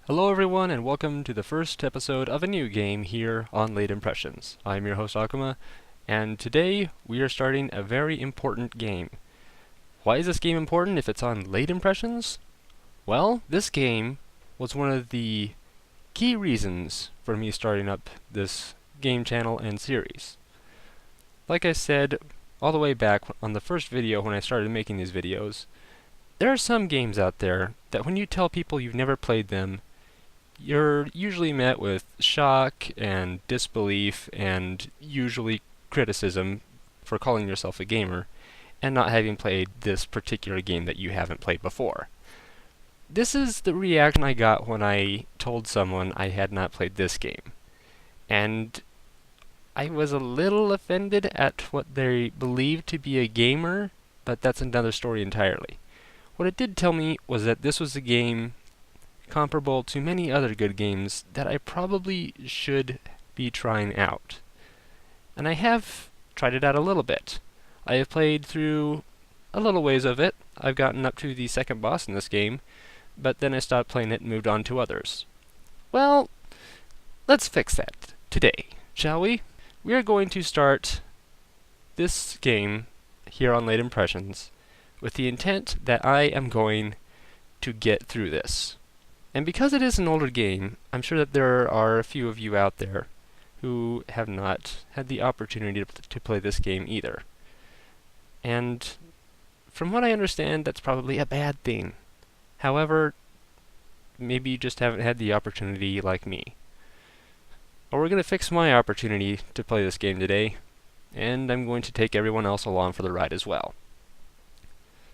Hello everyone and welcome to the first episode of a new game here on Late Impressions. I'm your host Akuma, and today we are starting a very important game. Why is this game important if it's on Late Impressions? Well, this game was one of the key reasons for me starting up this game channel and series. Like I said all the way back on the first video when I started making these videos, there are some games out there that when you tell people you've never played them, you're usually met with shock and disbelief and usually criticism for calling yourself a gamer and not having played this particular game that you haven't played before. This is the reaction I got when I told someone I had not played this game. And I was a little offended at what they believed to be a gamer, but that's another story entirely. What it did tell me was that this was a game comparable to many other good games that I probably should be trying out. And I have tried it out a little bit. I have played through a little ways of it. I've gotten up to the second boss in this game, but then I stopped playing it and moved on to others. Well, let's fix that today, shall we? We are going to start this game here on Late Impressions with the intent that I am going to get through this. And because it is an older game, I'm sure that there are a few of you out there who have not had the opportunity to play this game either. And from what I understand, that's probably a bad thing. However, maybe you just haven't had the opportunity like me. But we're going to fix my opportunity to play this game today, and I'm going to take everyone else along for the ride as well.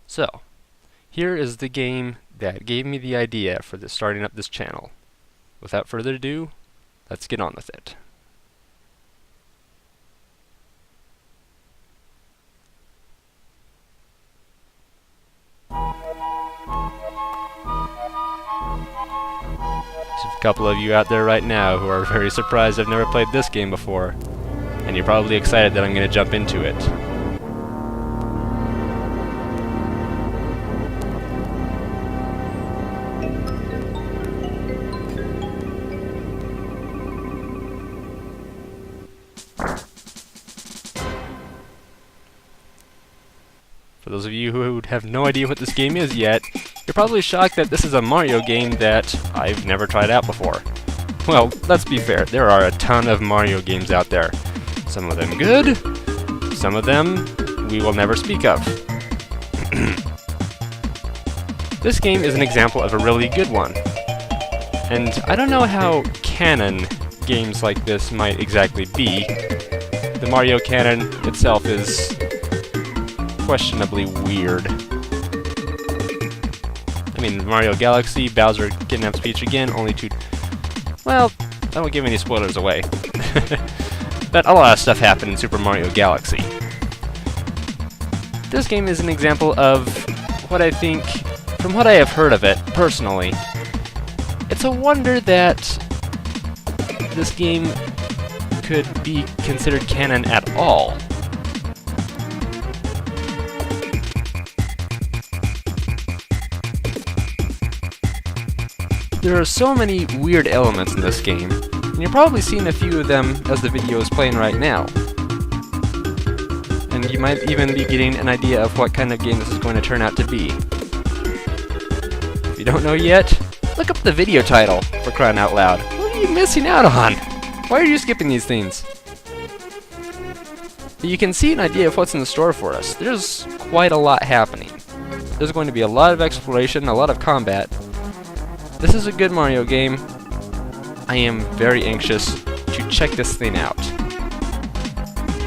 So, here is the game that gave me the idea for starting up this channel. Without further ado, let's get on with it. There's a couple of you out there right now who are very surprised I've never played this game before, and you're probably excited that I'm going to jump into it. For those of you who have no idea what this game is yet, you're probably shocked that this is a Mario game that I've never tried out before. Well, let's be fair, there are a ton of Mario games out there. Some of them good, some of them we will never speak of. This game is an example of a really good one. And I don't know how canon games like this might exactly be. The Mario canon itself is questionably weird. I mean, Mario Galaxy, Bowser kidnaps Peach again, only to... Well, I won't give any spoilers away. But a lot of stuff happened in Super Mario Galaxy. This game is an example of what I think, from what I have heard of it, personally, it's a wonder that this game could be considered canon at all. There are so many weird elements in this game, and you're probably seeing a few of them as the video is playing right now. And you might even be getting an idea of what kind of game this is going to turn out to be. If you don't know yet, look up the video title, for crying out loud. What are you missing out on? Why are you skipping these things? But you can see an idea of what's in the store for us. There's quite a lot happening. There's going to be a lot of exploration, a lot of combat. This is a good Mario game. I am very anxious to check this thing out.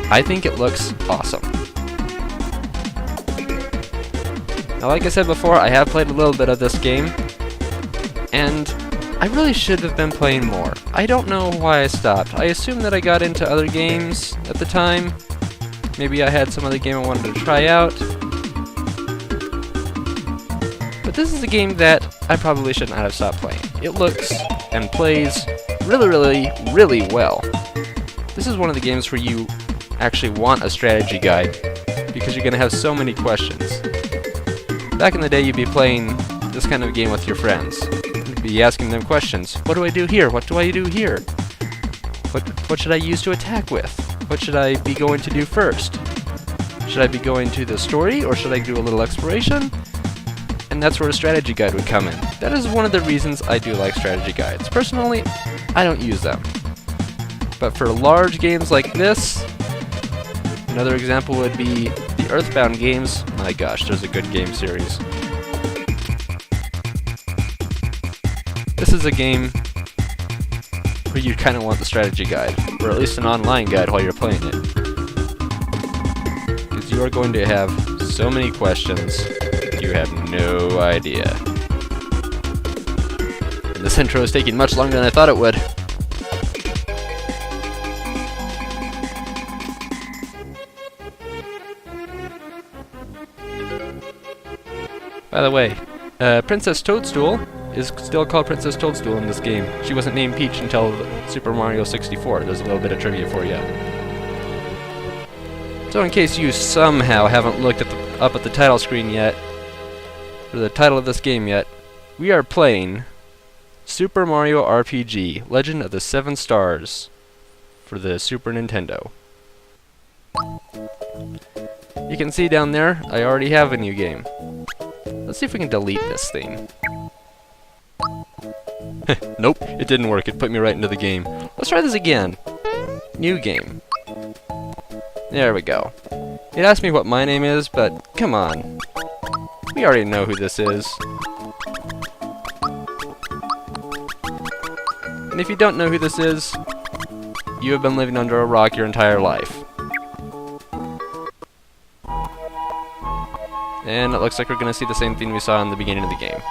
I think it looks awesome. Now, like I said before, I have played a little bit of this game, and I really should have been playing more. I don't know why I stopped. I assume that I got into other games at the time. Maybe I had some other game I wanted to try out. But this is a game that I probably should not have stopped playing. It looks and plays really well. This is one of the games where you actually want a strategy guide, because you're going to have so many questions. Back in the day, you'd be playing this kind of game with your friends. It'd be asking them questions. What do I do here? What do I do here? What should I use to attack with? What should I be going to do first? Should I be going to the story, or should I do a little exploration? And that's where a strategy guide would come in. That is one of the reasons I do like strategy guides. Personally, I don't use them. But for large games like this, another example would be the Earthbound games. My gosh, there's a good game series. This is a game where you kind of want the strategy guide, or at least an online guide while you're playing it. Because you are going to have so many questions, you have no idea. And this intro is taking much longer than I thought it would. By the way, Princess Toadstool is still called Princess Toadstool in this game. She wasn't named Peach until Super Mario 64. There's a little bit of trivia for you. So in case you somehow haven't looked up at the title screen yet, or the title of this game yet, we are playing Super Mario RPG, Legend of the Seven Stars for the Super Nintendo. You can see down there, I already have a new game. Let's see if we can delete this thing. Nope, it didn't work. It put me right into the game. Let's try this again. New game. There we go. It asked me what my name is, but come on. We already know who this is. And if you don't know who this is, you have been living under a rock your entire life. And it looks like we're going to see the same thing we saw in the beginning of the game.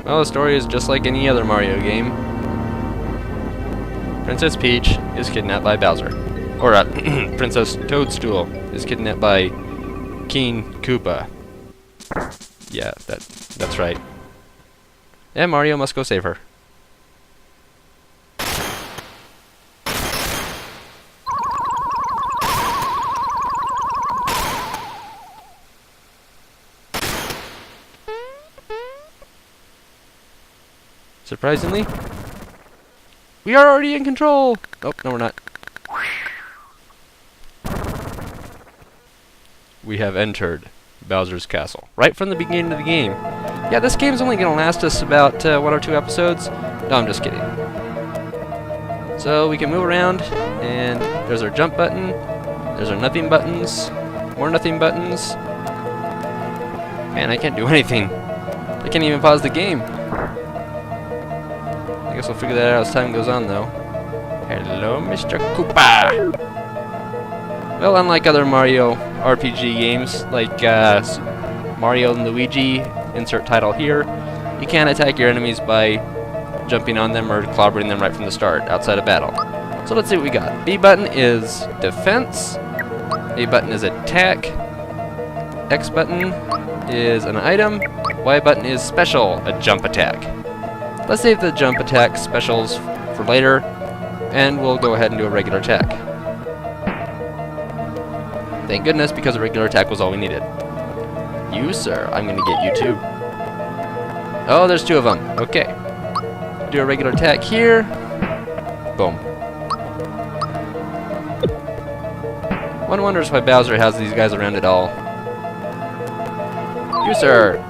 Well, the story is just like any other Mario game. Princess Peach is kidnapped by Bowser. Or, Princess Toadstool is kidnapped by King Koopa. Yeah, that's right. And Mario must go save her. Surprisingly, we are already in control! Oh, no we're not. We have entered Bowser's Castle. Right from the beginning of the game. Yeah, this game's only gonna last us about 1 or 2 episodes. No, I'm just kidding. So we can move around, and there's our jump button, there's our nothing buttons, more nothing buttons. Man, I can't do anything. I can't even pause the game. I guess we'll figure that out as time goes on, though. Hello, Mr. Koopa! Well, unlike other Mario RPG games, like Mario and Luigi, insert title here, you can't attack your enemies by jumping on them or clobbering them right from the start, outside of battle. So let's see what we got. B button is defense, A button is attack, X button is an item, Y button is special, a jump attack. Let's save the jump attack specials for later, and we'll go ahead and do a regular attack. Thank goodness, because a regular attack was all we needed. You, sir, I'm gonna get you too. Oh, there's 2 of them. Okay. Do a regular attack here. Boom. One wonders why Bowser has these guys around at all. You, sir.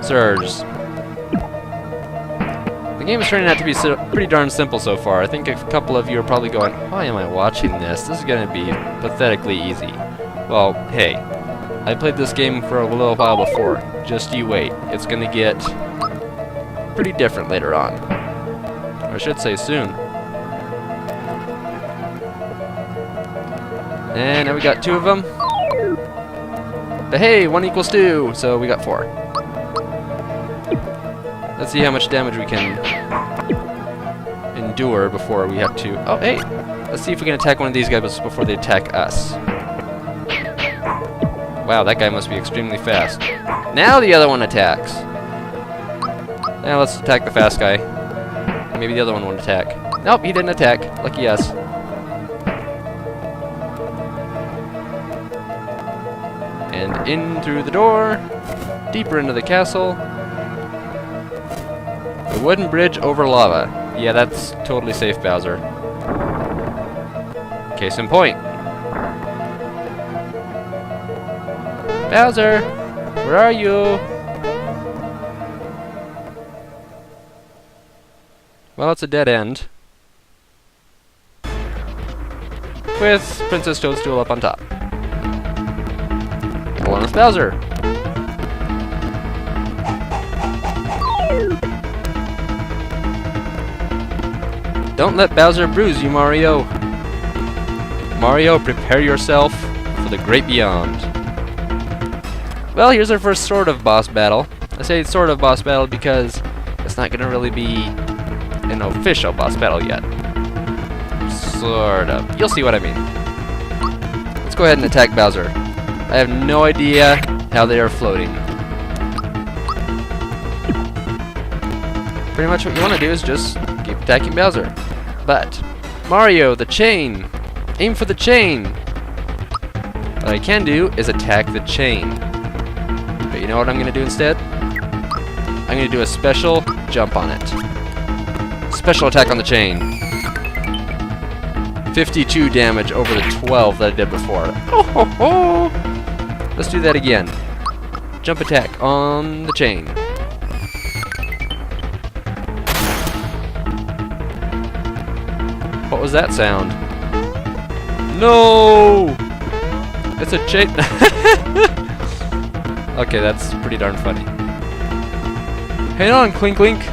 Sirs. The game is turning out to be pretty darn simple so far. I think a couple of you are probably going, why am I watching this? This is going to be pathetically easy. Well, hey, I played this game for a little while before. Just you wait. It's going to get pretty different later on. Or I should say soon. And now we got 2 of them. But hey, 1 equals 2, so we got 4. Let's see how much damage we can endure before we have to... Oh, hey! Let's see if we can attack one of these guys before they attack us. Wow, that guy must be extremely fast. Now the other one attacks! Now let's attack the fast guy. Maybe the other one won't attack. Nope, he didn't attack. Lucky us. And in through the door, deeper into the castle. A wooden bridge over lava. Yeah, that's totally safe, Bowser. Case in point. Bowser, where are you? Well, it's a dead end. With Princess Toadstool up on top. Along with Bowser. Don't let Bowser bruise you, Mario. Mario, prepare yourself for the great beyond. Well, here's our first sort of boss battle. I say sort of boss battle because it's not going to really be an official boss battle yet. Sort of. You'll see what I mean. Let's go ahead and attack Bowser. I have no idea how they are floating. Pretty much what you want to do is just keep attacking Bowser. But, Mario, the chain! Aim for the chain! What I can do is attack the chain. But you know what I'm going to do instead? I'm going to do a special jump on it. Special attack on the chain. 52 damage over the 12 that I did before. Oh ho ho! Let's do that again. Jump attack on the chain. What was that sound? No! It's a chain. Okay, that's pretty darn funny. Hang on, Clink Clink.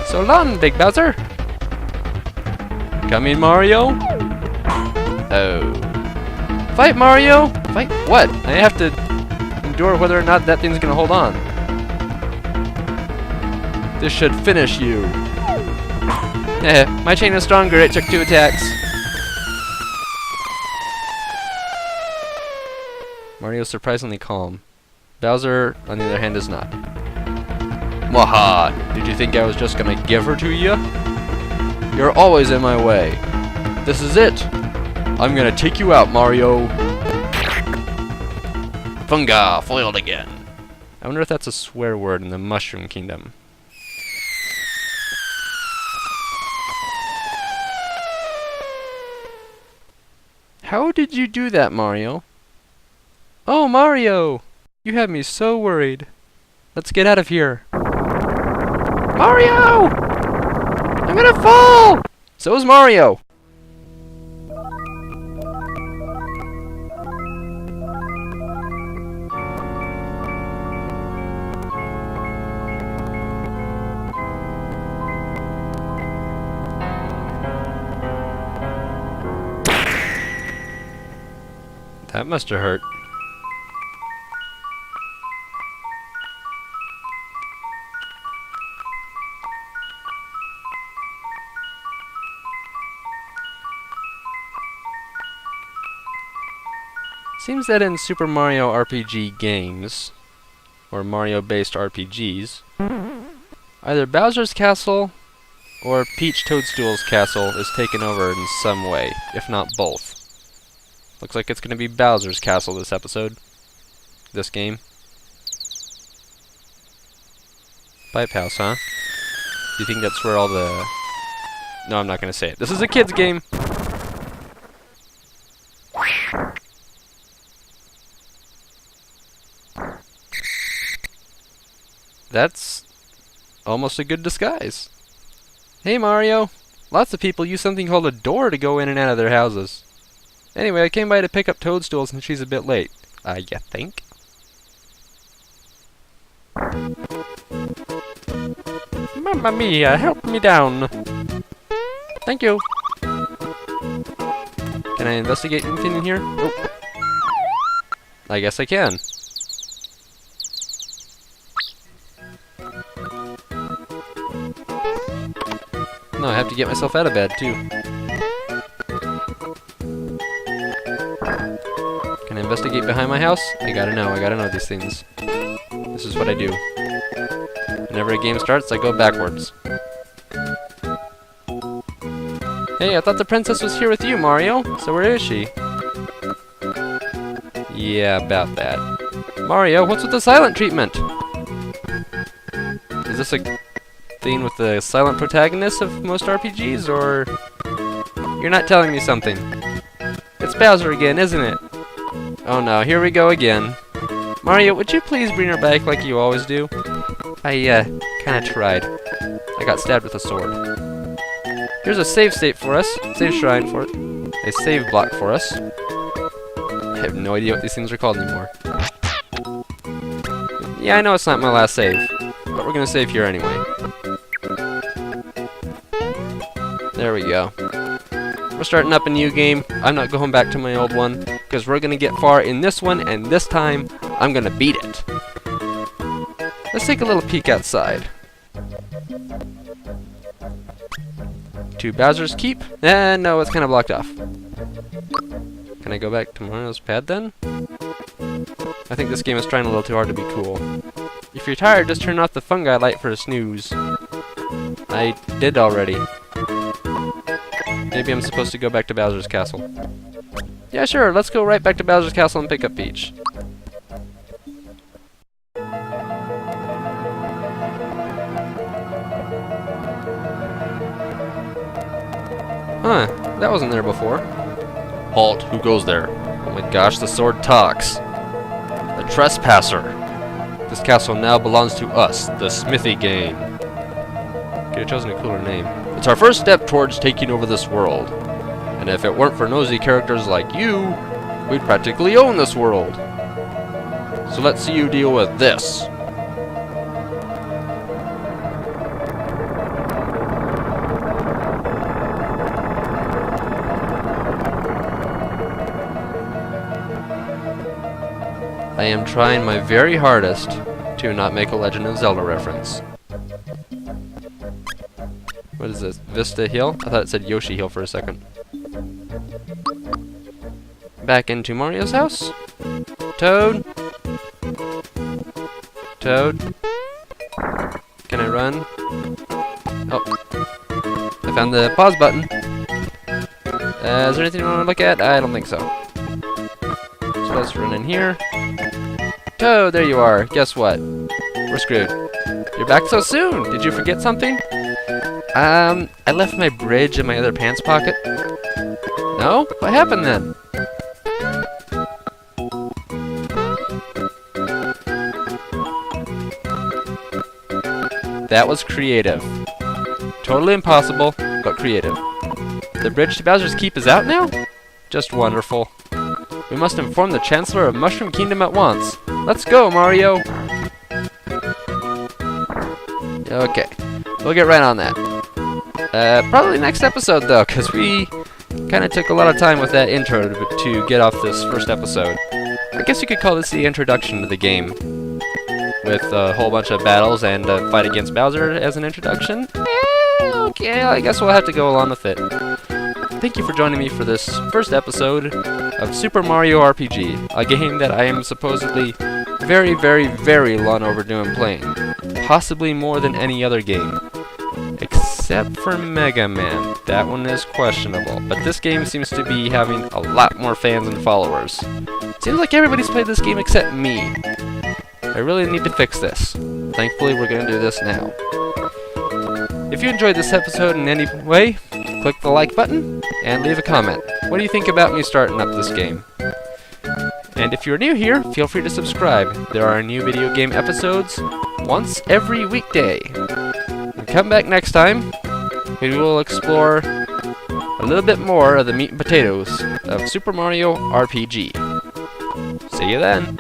So long, Big Bowser. Come in, Mario. Oh. Fight, Mario! Fight what? I have to endure whether or not that thing's gonna hold on. This should finish you. My chain is stronger, it took 2 attacks. Mario's surprisingly calm. Bowser, on the other hand, is not. Waha! Did you think I was just gonna give her to you? You're always in my way. This is it! I'm gonna take you out, Mario! Funga! Foiled again! I wonder if that's a swear word in the Mushroom Kingdom. How did you do that, Mario? Oh, Mario! You have me so worried. Let's get out of here. Mario! I'm gonna fall! So is Mario! That must have hurt. Seems that in Super Mario RPG games, or Mario-based RPGs, either Bowser's castle or Peach Toadstool's castle is taken over in some way, if not both. Looks like it's going to be Bowser's castle this episode. This game. Pipe house, huh? Do you think that's where all the... No, I'm not going to say it. This is a kid's game! That's almost a good disguise. Hey, Mario! Lots of people use something called a door to go in and out of their houses. Anyway, I came by to pick up Toadstool since she's a bit late. You think? Mamma mia, help me down! Thank you! Can I investigate anything in here? Oh. I guess I can. No, I have to get myself out of bed, too. Can I investigate behind my house? I gotta know these things. This is what I do. Whenever a game starts, I go backwards. Hey, I thought the princess was here with you, Mario. So where is she? Yeah, about that. Mario, what's with the silent treatment? Is this a thing with the silent protagonist of most RPGs, or... You're not telling me something. It's Bowser again, isn't it? Oh no, here we go again. Mario, would you please bring her back like you always do? I, kinda tried. I got stabbed with a sword. Here's a save state for us. Save shrine for it. A save block for us. I have no idea what these things are called anymore. Yeah, I know it's not my last save, but we're gonna save here anyway. There we go. We're starting up a new game. I'm not going back to my old one, because we're gonna get far in this one, and this time, I'm gonna beat it. Let's take a little peek outside. To Bowser's Keep? No, it's kind of blocked off. Can I go back to Mario's pad then? I think this game is trying a little too hard to be cool. If you're tired, just turn off the fungi light for a snooze. I did already. Maybe I'm supposed to go back to Bowser's Castle. Yeah, sure, let's go right back to Bowser's Castle and pick up Peach. Huh, that wasn't there before. Halt, who goes there? Oh my gosh, the sword talks. The trespasser. This castle now belongs to us, the Smithy Gang. Could have chosen a cooler name. It's our first step towards taking over this world. And if it weren't for nosy characters like you, we'd practically own this world. So let's see you deal with this. I am trying my very hardest to not make a Legend of Zelda reference. What is this? Vista Hill? I thought it said Yoshi Hill for a second. Back into Mario's house. Toad? Toad? Can I run? Oh. I found the pause button. Is there anything you want to look at? I don't think so. So let's run in here. Toad, there you are. Guess what? We're screwed. You're back so soon. Did you forget something? I left my bridge in my other pants pocket. No? What happened then? That was creative. Totally impossible, but creative. The bridge to Bowser's Keep is out now? Just wonderful. We must inform the Chancellor of Mushroom Kingdom at once. Let's go, Mario! Okay, we'll get right on that. Probably next episode, though, because we kind of took a lot of time with that intro to get off this first episode. I guess you could call this the introduction to the game, with a whole bunch of battles and a fight against Bowser as an introduction. Okay, I guess we'll have to go along with it. Thank you for joining me for this first episode of Super Mario RPG, a game that I am supposedly very, very, very long overdue in playing. Possibly more than any other game. Except for Mega Man. That one is questionable. But this game seems to be having a lot more fans and followers. Seems like everybody's played this game except me. I really need to fix this. Thankfully, we're going to do this now. If you enjoyed this episode in any way, click the like button and leave a comment. What do you think about me starting up this game? And if you're new here, feel free to subscribe. There are new video game episodes once every weekday. And come back next time, we will explore a little bit more of the meat and potatoes of Super Mario RPG. See you then!